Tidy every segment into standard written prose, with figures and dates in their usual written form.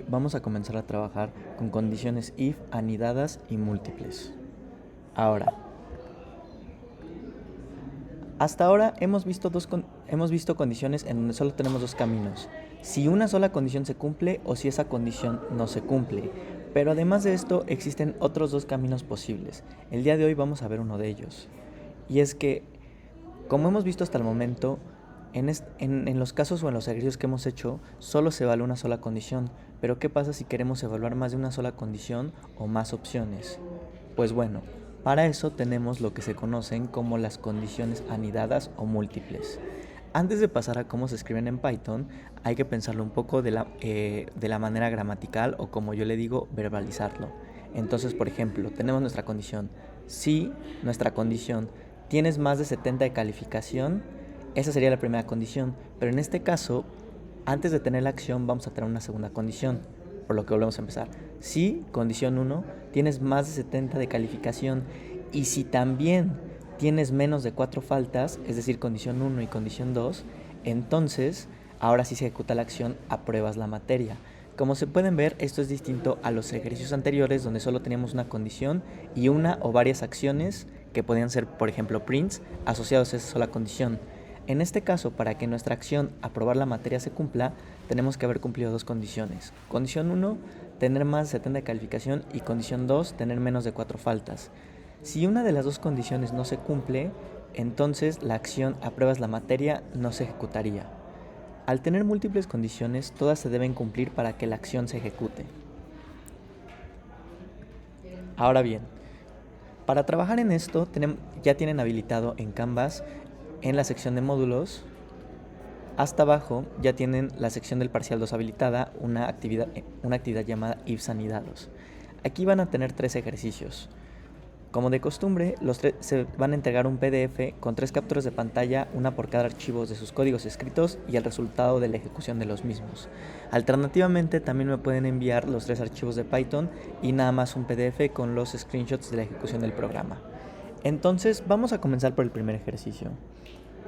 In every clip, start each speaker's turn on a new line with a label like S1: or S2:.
S1: Vamos a comenzar a trabajar con condiciones if anidadas y múltiples. Ahora, hasta ahora hemos visto condiciones en donde solo tenemos dos caminos: si una sola condición se cumple o si esa condición no se cumple. Pero además de esto existen otros dos caminos posibles. El día de hoy vamos a ver uno de ellos. Y es que, como hemos visto hasta el momento, en los casos o en los ejercicios que hemos hecho, solo se evalúa una sola condición. Pero ¿qué pasa si queremos evaluar más de una sola condición o más opciones? Pues bueno, para eso tenemos lo que se conocen como las condiciones anidadas o múltiples. Antes de pasar a cómo se escriben en Python, hay que pensarlo un poco de la manera gramatical, o como yo le digo, verbalizarlo. Entonces, por ejemplo, tenemos nuestra condición. Si nuestra condición tienes más de 70 de calificación, esa sería la primera condición. Pero en este caso, antes de tener la acción, vamos a tener una segunda condición. Por lo que volvemos a empezar. Si, condición 1, tienes más de 70 de calificación, y si también tienes menos de 4 faltas, es decir, condición 1 y condición 2, entonces ahora sí se ejecuta la acción apruebas la materia. Como se pueden ver, esto es distinto a los ejercicios anteriores donde solo teníamos una condición y una o varias acciones que podían ser, por ejemplo, prints asociados a esa sola condición. En este caso, para que nuestra acción aprobar la materia se cumpla, tenemos que haber cumplido dos condiciones. Condición 1, tener más de 70 de calificación, y condición 2, tener menos de 4 faltas. Si una de las dos condiciones no se cumple, entonces la acción apruebas la materia no se ejecutaría. Al tener múltiples condiciones, todas se deben cumplir para que la acción se ejecute. Ahora bien, para trabajar en esto, ya tienen habilitado en Canvas, en la sección de módulos, hasta abajo ya tienen la sección del parcial 2 habilitada, una actividad llamada ifs anidados. Aquí van a tener 3 ejercicios. Como de costumbre, los 3 se van a entregar un PDF con 3 capturas de pantalla, una por cada archivo de sus códigos escritos y el resultado de la ejecución de los mismos. Alternativamente, también me pueden enviar los 3 archivos de Python y nada más un PDF con los screenshots de la ejecución del programa. Entonces, vamos a comenzar por el primer ejercicio.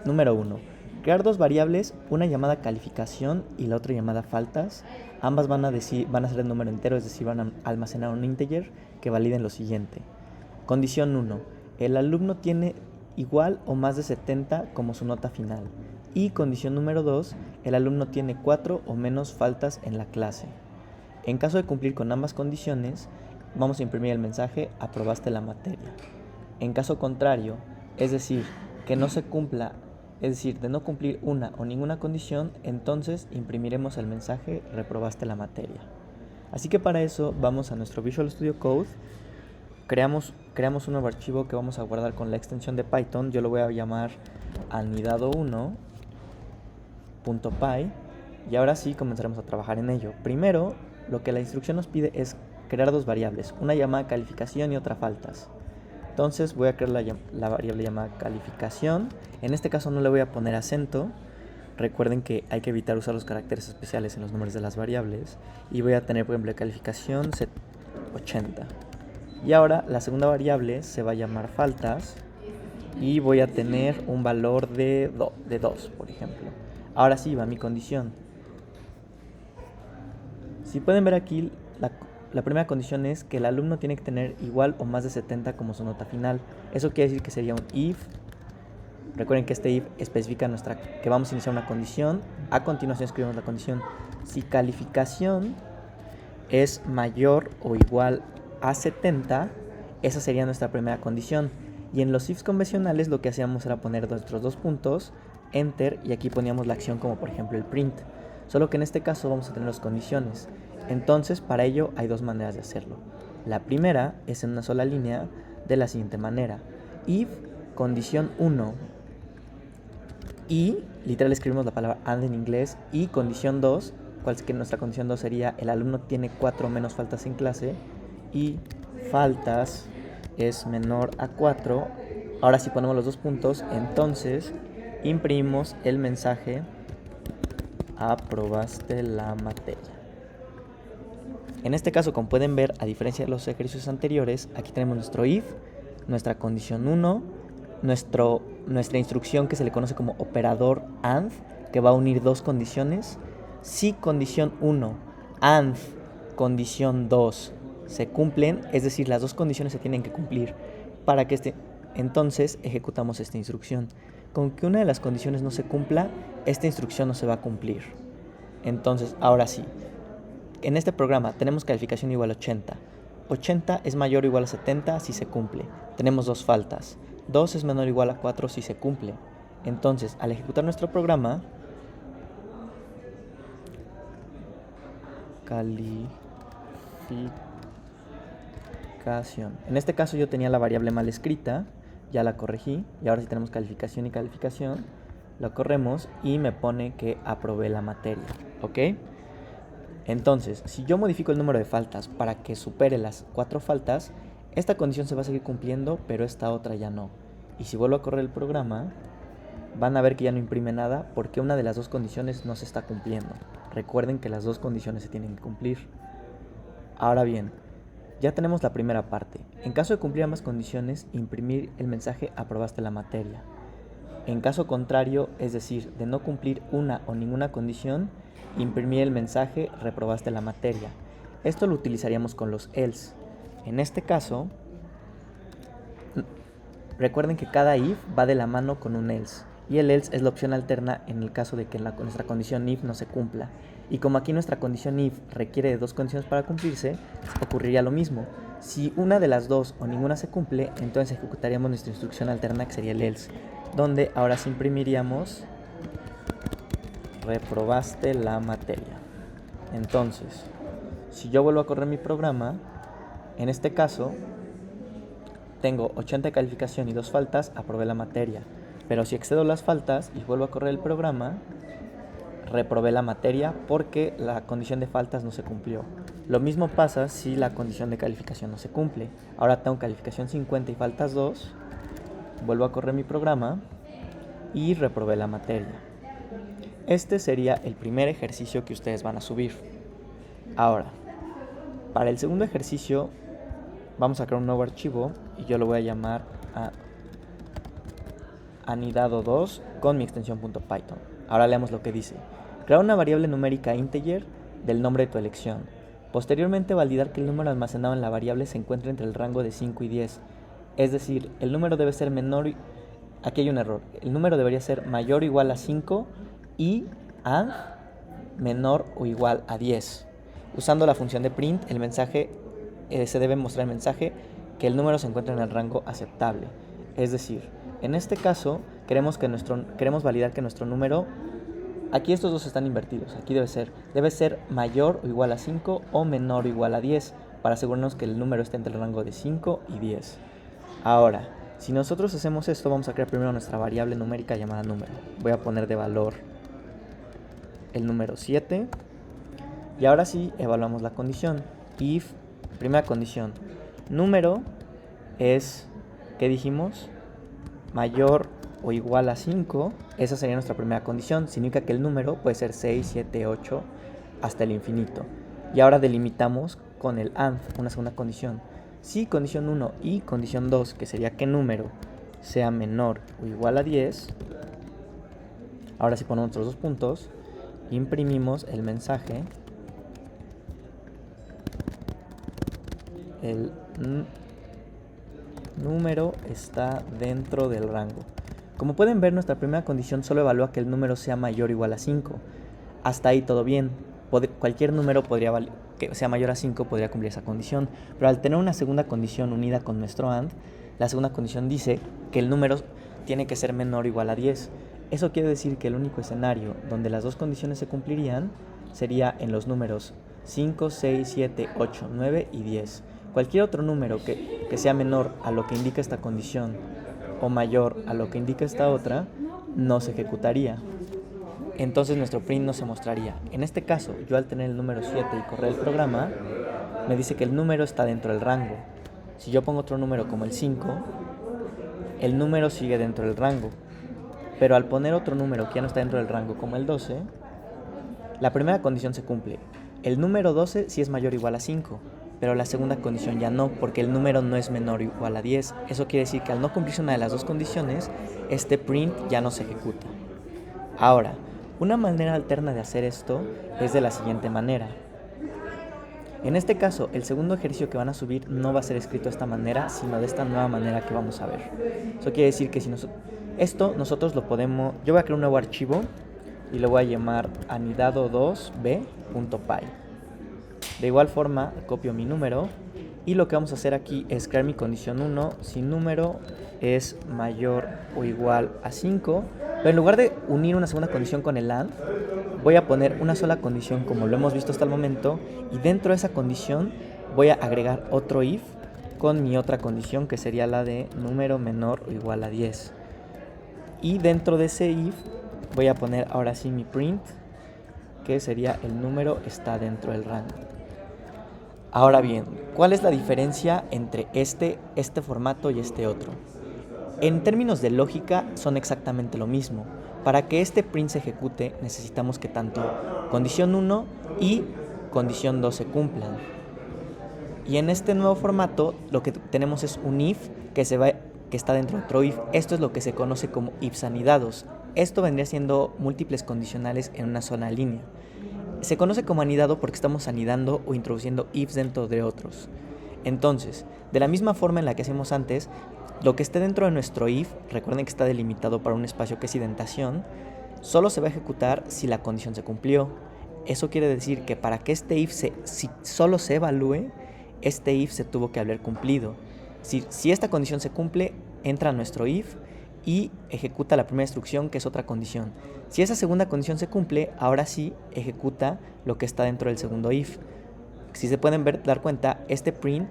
S1: Número 1. Crear dos variables, una llamada calificación y la otra llamada faltas. Ambas van a ser el número entero, es decir, van a almacenar un integer que validen lo siguiente. Condición 1. El alumno tiene igual o más de 70 como su nota final. Y condición número 2. El alumno tiene 4 o menos faltas en la clase. En caso de cumplir con ambas condiciones, vamos a imprimir el mensaje aprobaste la materia. En caso contrario, es decir, que no se cumpla, es decir, de no cumplir una o ninguna condición, entonces imprimiremos el mensaje reprobaste la materia. Así que para eso vamos a nuestro Visual Studio Code. Creamos un nuevo archivo que vamos a guardar con la extensión de Python. Yo lo voy a llamar anidado1.py y ahora sí comenzaremos a trabajar en ello. Primero, lo que la instrucción nos pide es crear dos variables, una llamada calificación y otra faltas. Entonces voy a crear la variable llamada calificación. En este caso no le voy a poner acento. Recuerden que hay que evitar usar los caracteres especiales en los nombres de las variables. Y voy a tener, por ejemplo, calificación 80. Y ahora la segunda variable se va a llamar faltas y voy a tener un valor de 2, por ejemplo. Ahora sí va mi condición. Si pueden ver aquí, la primera condición es que el alumno tiene que tener igual o más de 70 como su nota final. Eso quiere decir que sería un if. Recuerden que este if especifica que vamos a iniciar una condición. A continuación escribimos la condición. Si calificación es mayor o igual a 70, esa sería nuestra primera condición. Y en los ifs convencionales lo que hacíamos era poner nuestros dos puntos, enter, y aquí poníamos la acción como por ejemplo el print. Solo que en este caso vamos a tener las condiciones. Entonces, para ello hay dos maneras de hacerlo. La primera es en una sola línea de la siguiente manera. If condición 1 y, literal escribimos la palabra and en inglés, y condición 2, cual es que nuestra condición 2 sería el alumno tiene 4 menos faltas en clase y faltas es menor a 4. Ahora si ponemos los dos puntos, entonces imprimimos el mensaje aprobaste la materia. En este caso, como pueden ver, a diferencia de los ejercicios anteriores, aquí tenemos nuestro if, nuestra condición 1, nuestra instrucción que se le conoce como operador AND, que va a unir dos condiciones. Si condición 1 AND condición 2 se cumplen, es decir, las dos condiciones se tienen que cumplir para que entonces ejecutamos esta instrucción. Con que una de las condiciones no se cumpla, esta instrucción no se va a cumplir. Entonces, ahora sí, en este programa tenemos calificación igual a 80. 80 es mayor o igual a 70 si se cumple. Tenemos dos faltas. 2 es menor o igual a 4 si se cumple. Entonces, al ejecutar nuestro programa, calificación. En este caso yo tenía la variable mal escrita, ya la corregí, y ahora sí tenemos calificación y calificación. Lo corremos y me pone que aprobé la materia, ¿ok? Entonces, si yo modifico el número de faltas para que supere las 4 faltas, esta condición se va a seguir cumpliendo, pero esta otra ya no. Y si vuelvo a correr el programa, van a ver que ya no imprime nada porque una de las dos condiciones no se está cumpliendo. Recuerden que las dos condiciones se tienen que cumplir. Ahora bien, ya tenemos la primera parte. En caso de cumplir ambas condiciones, imprimir el mensaje aprobaste la materia. En caso contrario, es decir, de no cumplir una o ninguna condición, imprimir el mensaje reprobaste la materia. Esto lo utilizaríamos con los else. En este caso, recuerden que cada if va de la mano con un else. Y el else es la opción alterna en el caso de que nuestra condición if no se cumpla. Y como aquí nuestra condición if requiere de dos condiciones para cumplirse, ocurriría lo mismo. Si una de las dos o ninguna se cumple, entonces ejecutaríamos nuestra instrucción alterna que sería el else, donde ahora sí imprimiríamos reprobaste la materia. Entonces, si yo vuelvo a correr mi programa, en este caso tengo 80 de calificación y 2 faltas, aprobé la materia. Pero si excedo las faltas y vuelvo a correr el programa, reprobé la materia porque la condición de faltas no se cumplió. Lo mismo pasa si la condición de calificación no se cumple. Ahora tengo calificación 50 y faltas 2, vuelvo a correr mi programa y reprobé la materia. Este sería el primer ejercicio que ustedes van a subir. Ahora, para el segundo ejercicio vamos a crear un nuevo archivo y yo lo voy a llamar anidado2 con mi extensión .python. Ahora leamos lo que dice. Crear una variable numérica integer del nombre de tu elección. Posteriormente validar que el número almacenado en la variable se encuentre entre el rango de 5 y 10. Es decir, el número debe ser menor. Aquí hay un error. El número debería ser mayor o igual a 5 y a menor o igual a 10. Usando la función de print, el mensaje se debe mostrar el mensaje que el número se encuentra en el rango aceptable. Es decir, en este caso queremos validar que nuestro número, aquí estos dos están invertidos, aquí debe ser mayor o igual a 5 o menor o igual a 10 para asegurarnos que el número esté entre el rango de 5 y 10. Ahora, si nosotros hacemos esto, vamos a crear primero nuestra variable numérica llamada número. Voy a poner de valor el número 7 y ahora sí evaluamos la condición. If, primera condición, número es, ¿qué dijimos? Mayor o igual a 5, esa sería nuestra primera condición. Significa que el número puede ser 6, 7, 8, hasta el infinito. Y ahora delimitamos con el AND, una segunda condición. Si condición 1 y condición 2, que sería que número sea menor o igual a 10, ahora si ponemos otros dos puntos, imprimimos el mensaje, el número está dentro del rango. Como pueden ver, nuestra primera condición solo evalúa que el número sea mayor o igual a 5. Hasta ahí todo bien. Cualquier número que sea mayor a 5 podría cumplir esa condición. Pero al tener una segunda condición unida con nuestro AND, la segunda condición dice que el número tiene que ser menor o igual a 10. Eso quiere decir que el único escenario donde las dos condiciones se cumplirían sería en los números 5, 6, 7, 8, 9 y 10. Cualquier otro número que sea menor a lo que indica esta condición o mayor a lo que indica esta otra, no se ejecutaría. Entonces nuestro print no se mostraría. En este caso, yo al tener el número 7 y correr el programa, me dice que el número está dentro del rango. Si yo pongo otro número como el 5, el número sigue dentro del rango. Pero al poner otro número que ya no está dentro del rango como el 12, la primera condición se cumple. El número 12 sí es mayor o igual a 5, pero la segunda condición ya no, porque el número no es menor o igual a 10. Eso quiere decir que al no cumplirse una de las dos condiciones, este print ya no se ejecuta. Ahora, una manera alterna de hacer esto es de la siguiente manera. En este caso, el segundo ejercicio que van a subir no va a ser escrito de esta manera, sino de esta nueva manera que vamos a ver. Eso quiere decir que si esto nosotros lo podemos... Yo voy a crear un nuevo archivo y lo voy a llamar anidado2b.py. De igual forma, copio mi número y lo que vamos a hacer aquí es crear mi condición 1 si número es mayor o igual a 5. Pero en lugar de unir una segunda condición con el AND, voy a poner una sola condición como lo hemos visto hasta el momento, y dentro de esa condición voy a agregar otro if con mi otra condición, que sería la de número menor o igual a 10. Y dentro de ese if voy a poner ahora sí mi print, que sería el número está dentro del rango. Ahora bien, ¿cuál es la diferencia entre este formato y este otro? En términos de lógica son exactamente lo mismo. Para que este print se ejecute necesitamos que tanto condición 1 y condición 2 se cumplan. Y en este nuevo formato lo que tenemos es un if que está dentro de otro if. Esto es lo que se conoce como ifs anidados. Esto vendría siendo múltiples condicionales en una sola línea. Se conoce como anidado porque estamos anidando o introduciendo ifs dentro de otros. Entonces, de la misma forma en la que hacemos antes, lo que esté dentro de nuestro if, recuerden que está delimitado para un espacio que es indentación, solo se va a ejecutar si la condición se cumplió. Eso quiere decir que para que este if si solo se evalúe, este if se tuvo que haber cumplido. Si esta condición se cumple, entra a nuestro if y ejecuta la primera instrucción, que es otra condición. Si esa segunda condición se cumple, ahora sí ejecuta lo que está dentro del segundo if. Si se pueden dar cuenta, este print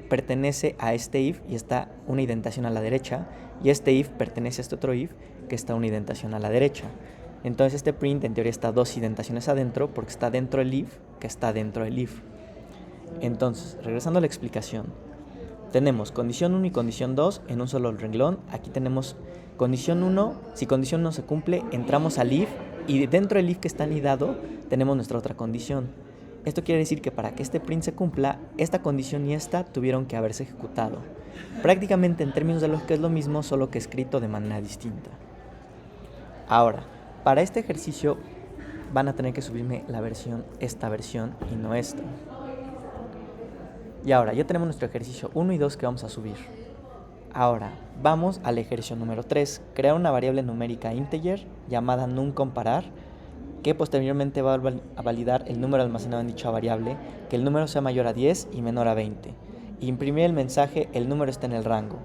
S1: pertenece a este if y está una indentación a la derecha, y este if pertenece a este otro if que está una indentación a la derecha. Entonces este print en teoría está dos indentaciones adentro porque está dentro del if que está dentro del if. Entonces, regresando a la explicación, tenemos condición 1 y condición 2 en un solo renglón. Aquí tenemos condición 1, si condición 1 se cumple, entramos al if y dentro del if que está anidado tenemos nuestra otra condición. Esto quiere decir que para que este print se cumpla, esta condición y esta tuvieron que haberse ejecutado. Prácticamente en términos de lógica es lo mismo, solo que escrito de manera distinta. Ahora, para este ejercicio van a tener que subirme esta versión y no esta. Y ahora, ya tenemos nuestro ejercicio 1 y 2 que vamos a subir. Ahora, vamos al ejercicio número 3, crear una variable numérica integer llamada numComparar, que posteriormente va a validar el número almacenado en dicha variable, que el número sea mayor a 10 y menor a 20. Imprimir el mensaje, el número está en el rango.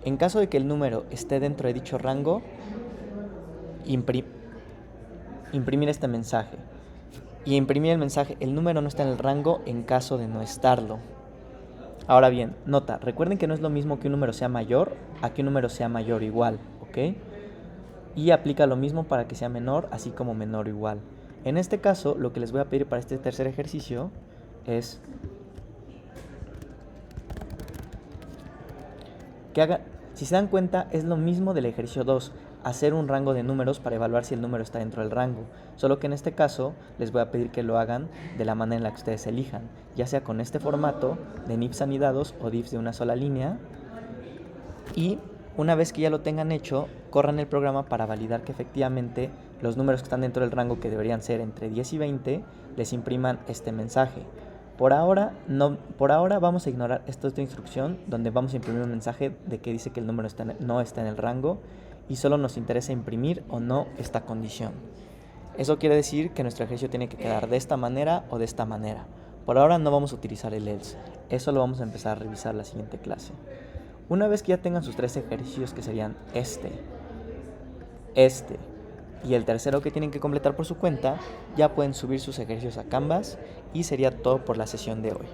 S1: En caso de que el número esté dentro de dicho rango, imprimir este mensaje. Y imprimir el mensaje, el número no está en el rango en caso de no estarlo. Ahora bien, nota, recuerden que no es lo mismo que un número sea mayor a que un número sea mayor o igual, ¿ok? Y aplica lo mismo para que sea menor, así como menor o igual. En este caso, lo que les voy a pedir para este tercer ejercicio es que hagan, si se dan cuenta, es lo mismo del ejercicio 2, hacer un rango de números para evaluar si el número está dentro del rango, solo que en este caso les voy a pedir que lo hagan de la manera en la que ustedes elijan, ya sea con este formato de ifs anidados o ifs de una sola línea, y una vez que ya lo tengan hecho, corran el programa para validar que efectivamente los números que están dentro del rango, que deberían ser entre 10 y 20, les impriman este mensaje. Por ahora vamos a ignorar esta otra instrucción donde vamos a imprimir un mensaje de que dice que el número no está en el rango, y solo nos interesa imprimir o no esta condición. Eso quiere decir que nuestro ejercicio tiene que quedar de esta manera o de esta manera. Por ahora no vamos a utilizar el else, eso lo vamos a empezar a revisar la siguiente clase. Una vez que ya tengan sus tres ejercicios, que serían este y el tercero que tienen que completar por su cuenta, ya pueden subir sus ejercicios a Canvas y sería todo por la sesión de hoy.